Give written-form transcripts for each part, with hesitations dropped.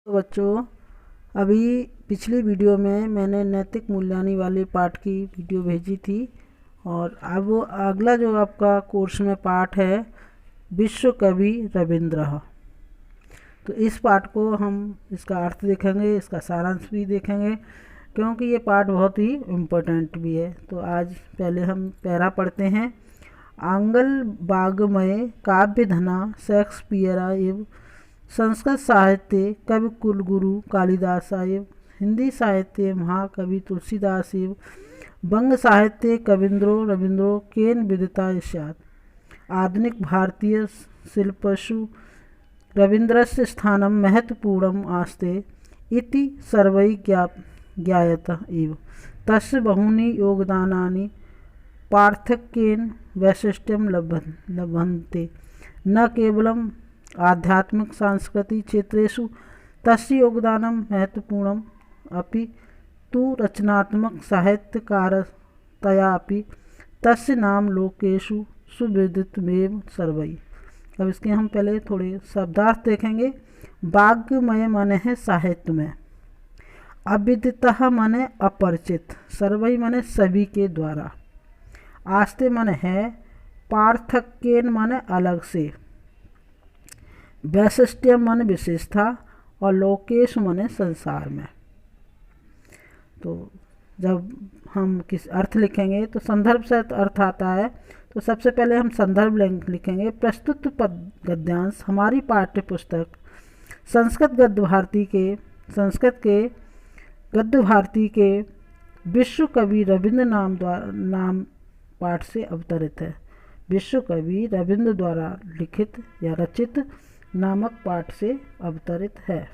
तो बच्चों, अभी पिछली वीडियो में मैंने नैतिक मूल्यांकन वाले पाठ की वीडियो भेजी थी और अब अगला जो आपका कोर्स में पाठ है विश्व कवि रविंद्र। तो इस पाठ को हम इसका अर्थ देखेंगे, इसका सारांश भी देखेंगे क्योंकि ये पाठ बहुत ही इम्पोर्टेंट भी है। तो आज पहले हम पैरा पढ़ते हैं। आंगल बागमय काव्य धना शेक्सपियर एवं संस्कृत साहित्य कवि कुलगुरु कालिदास एवं हिंदी साहित्य महाकवि तुलसीदास एवं बंग साहित्य कविंद्रो रविंद्रो केन विदिता स्यात्। आधुनिक भारतीय शिल्पसु रविन्द्रस्य स्थानं महत्वपूर्णम् आस्ते इति सर्वैः ज्ञायते एव। तस्य बहूनि योगदानानि पार्थक्येन वैशिष्ट्यं लभन्ते, न केवलम् आध्यात्मिक सांस्कृतिक क्षेत्रेषु तस्य योगदानं महत्वपूर्णम् अपि तु रचनात्मक साहित्यकारतयापि तस्य नाम लोकेषु सुविदितमेव सर्वैः। अब इसके हम पहले थोड़े शब्दार्थ देखेंगे। वाग्मय माने है साहित्य में, अविदितः माने अपरिचित, सर्वैः माने सभी के द्वारा, आस्ते माने है, पार्थक्येन माने अलग से, वैशिष्ट्य माने विशेषता और लोकेश माने संसार में। तो जब हम किस अर्थ लिखेंगे तो संदर्भ से अर्थ आता है। तो सबसे पहले हम संदर्भ लिखेंगे। प्रस्तुत गद्यांश हमारी पाठ्य पुस्तक संस्कृत गद्य भारती के विश्व कवि रविंद्र नाम पाठ से अवतरित है। विश्व कवि रविंद्र द्वारा लिखित या रचित नामक पाठ से अवतरित है।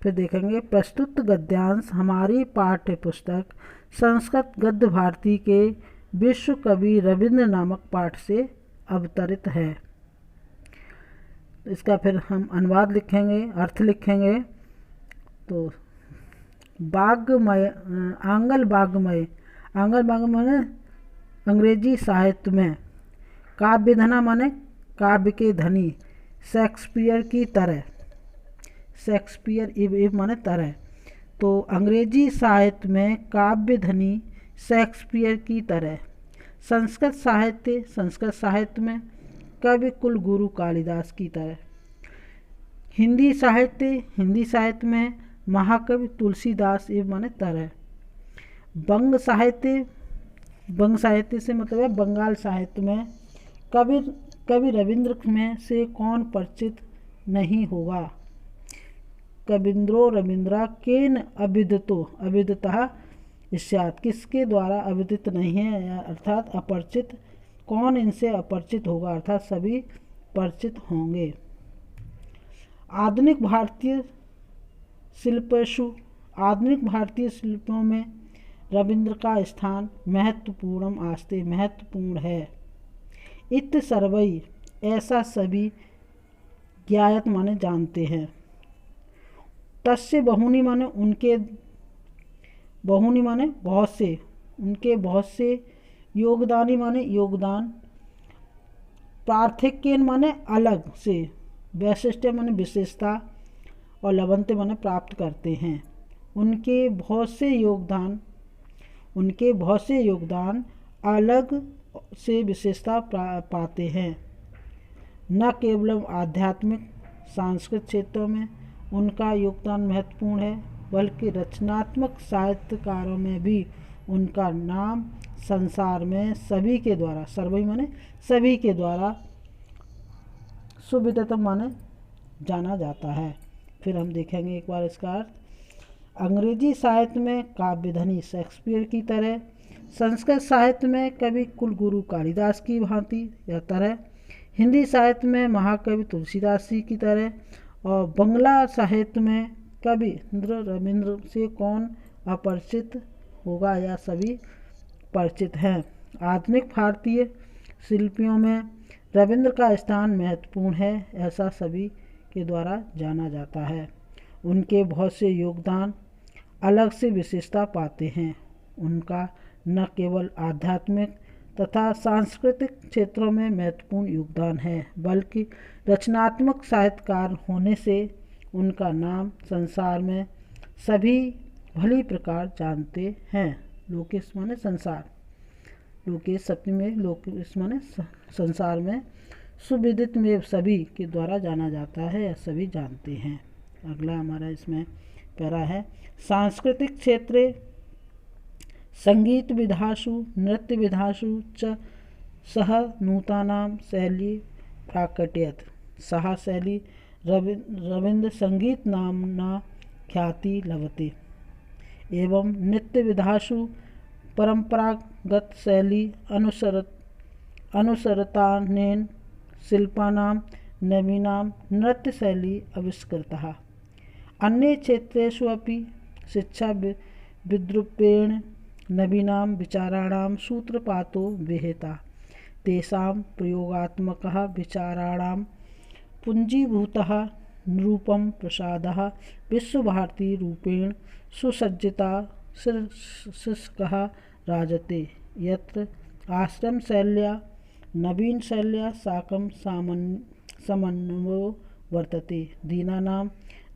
फिर देखेंगे प्रस्तुत गद्यांश हमारी पाठ्य पुस्तक संस्कृत गद्य भारती के विश्व कवि रविंद्र नामक पाठ से अवतरित है। इसका फिर हम अनुवाद लिखेंगे, अर्थ लिखेंगे। तो आंगल बागमय माने अंग्रेजी साहित्य में, काव्य धना माने काव्य के धनी, शेक्सपियर की तरह, शेक्सपियर इव माने तरह। तो अंग्रेजी साहित्य में काव्य धनी शेक्सपियर की तरह। संस्कृत साहित्य में कवि कुलगुरु कालिदास की तरह। हिंदी साहित्य में महाकवि तुलसीदास इव माने तरह। बंग साहित्य से मतलब है बंगाल साहित्य में कवि रविंद्र में से कौन परिचित नहीं होगा। कविंद्रो रविंद्रा केन अविदितः स्यात्, किसके द्वारा अविदित नहीं है अर्थात अपरिचित, कौन इनसे अपरिचित होगा अर्थात सभी परिचित होंगे। आधुनिक भारतीय शिल्पों में रविंद्र का स्थान महत्वपूर्ण है। इत सर्वैः, ऐसा सभी ज्ञायत माने जानते हैं। तस्य बहुनी माने उनके, बहुनी माने बहुत से, उनके बहुत से, योगदानी माने योगदान, पार्थक्येन माने अलग से, वैशिष्ट्य माने विशेषता और लभन्ते माने प्राप्त करते हैं। उनके बहुत से योगदान अलग से विशेषता पाते हैं। न केवल आध्यात्मिक सांस्कृतिक क्षेत्रों में उनका योगदान महत्वपूर्ण है, बल्कि रचनात्मक साहित्यकारों में भी उनका नाम संसार में सभी के द्वारा, सर्वैः माने सभी के द्वारा, सुविदित माने जाना जाता है। फिर हम देखेंगे एक बार इसका अर्थ। अंग्रेजी साहित्य में काव्य धनी शेक्सपियर की तरह, संस्कृत साहित्य में कवि कुलगुरु कालिदास की भांति या तरह, हिंदी साहित्य में महाकवि तुलसीदास जी की तरह, और बंगला साहित्य में कवि रविंद्र से कौन अपरिचित होगा या सभी परिचित हैं। आधुनिक भारतीय शिल्पियों में रविंद्र का स्थान महत्वपूर्ण है, ऐसा सभी के द्वारा जाना जाता है। उनके बहुत से योगदान अलग से विशेषता पाते हैं। उनका न केवल आध्यात्मिक तथा सांस्कृतिक क्षेत्रों में महत्वपूर्ण योगदान है, बल्कि रचनात्मक साहित्यकार होने से उनका नाम संसार में सभी भली प्रकार जानते हैं। लोकेश माने संसार, लोकेश सप्तमी में लोकेश माने संसार में, सुविदित में सभी के द्वारा जाना जाता है या सभी जानते हैं। अगला हमारा इसमें पैरा है, सांस्कृतिक क्षेत्रे संगीत विधासु नृत्य विधासु च सह नूतनां शैली प्राकट्यत। सह शैली रविन्द्र संगीत नामना ख्याति लभते एवं नृत्य विधासु परंपरागत शैली अनुसरतानेन शिल्पानां नवीनां नृत्य शैली आविष्कृतः। अन्ये क्षेत्रेषु अपि शिक्षा विद्रूपेण नवीनां विचाराणां सूत्रपातो विहिता। तेषां प्रयोगात्मकः विचाराणां पुञ्जीभूतः निरूपं प्रसादः विश्वभारती रूपेण सुसज्जिता शीर्षकः राजते, यत्र आश्रमशैल्या नवीनशैल्या साकं समन्वयो वर्तते। दीनानां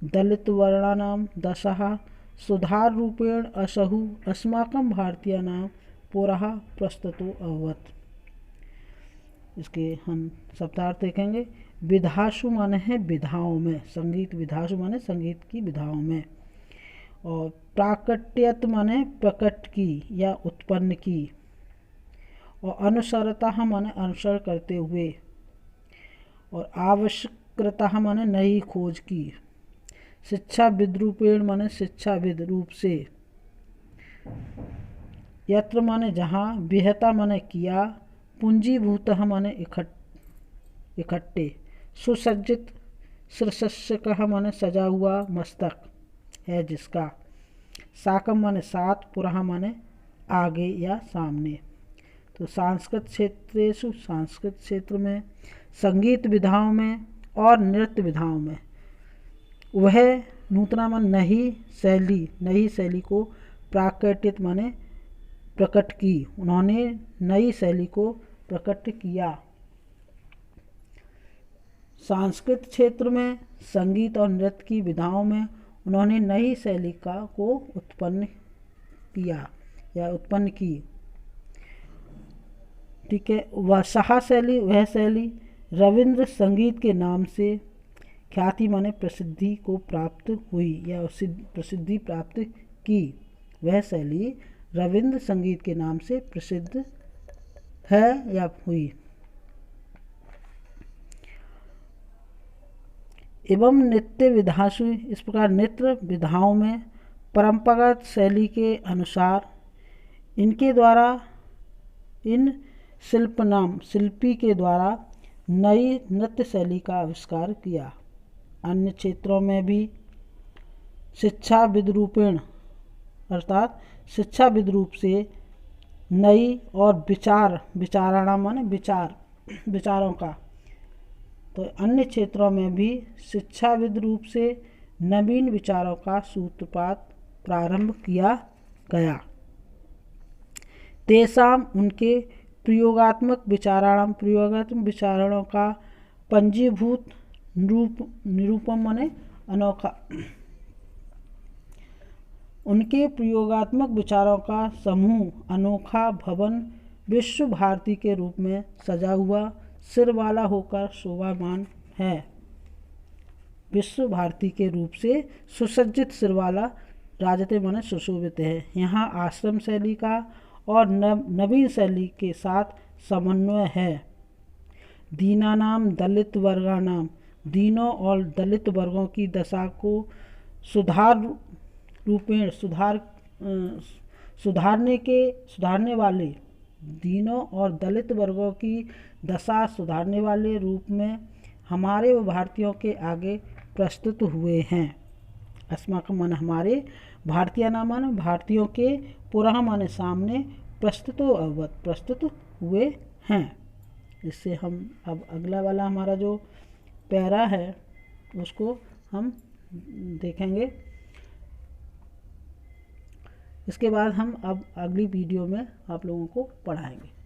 दलितवर्णानां दशः सुधाररूपेण असहु अस्माकं भारतीयानां पुरः प्रस्तुतो अभवत्। इसके हम शब्दार्थ देखेंगे। विधासु माने है विधाओं में, संगीत विधासु माने संगीत की विधाओं में, और प्राकट्यत माने प्रकट की या उत्पन्न की, और अनुसरता माने अनुसरण करते हुए, और आवश्यकता माने नई खोज की, शिक्षा विद्रूपेण माने शिक्षाविद रूप से, यत्र माने जहाँ, विहता माने किया, पूंजीभूत माने इकट्ठे, सुसज्जित शीर्षक माने सजा हुआ मस्तक है जिसका, साकम माने साथ, पुरः माने आगे या सामने। तो सांस्कृतिक क्षेत्र में संगीत विधाओं में और नृत्य विधाओं में वह नूतना मन नई शैली को प्राकटित माने प्रकट की, उन्होंने नई शैली को प्रकट किया। सांस्कृतिक क्षेत्र में संगीत और नृत्य की विधाओं में उन्होंने नई शैली को उत्पन्न किया या उत्पन्न की। ठीक है। वह शैली रविंद्र संगीत के नाम से ख्याति माने प्रसिद्धि को प्राप्त हुई या प्रसिद्धि प्राप्त की। वह शैली रविंद्र संगीत के नाम से प्रसिद्ध है या हुई। एवं नृत्य विधासु, इस प्रकार नृत्य विधाओं में परंपरागत शैली के अनुसार इनके द्वारा, इन शिल्पी के द्वारा नई नृत्य शैली का आविष्कार किया। अन्य क्षेत्रों में भी शिक्षा विद्रूपेण अर्थात शिक्षाविद रूप से नई और विचारणा माने विचारों का, तो अन्य क्षेत्रों में भी शिक्षाविद रूप से नवीन विचारों का सूत्रपात प्रारंभ किया गया। तेषाम उनके प्रयोगात्मक विचारणों का पंजीभूत निरूपम माने अनोखा, उनके प्रयोगात्मक विचारों का समूह अनोखा भवन विश्व भारती के रूप में सजा हुआ सिर वाला होकर शोभामान है। विश्व भारती के रूप से सुसज्जित सिर वाला राजते माने सुशोभित है। यहाँ आश्रम शैली का और नवीन शैली के साथ समन्वय है। दीनानाम दलित वर्गानाम, दीनों और दलित वर्गों की दशा को सुधारने वाले, दीनों और दलित वर्गों की दशा सुधारने वाले रूप में हमारे व भारतीयों के आगे प्रस्तुत हुए हैं। अस्माकं माने हमारे, भारतीय नाम माने भारतीयों के, पुरः माने सामने, प्रस्तुत हुए हैं। इससे हम अब अगला वाला हमारा जो पैरा है उसको हम देखेंगे। इसके बाद हम अब अगली वीडियो में आप लोगों को पढ़ाएंगे।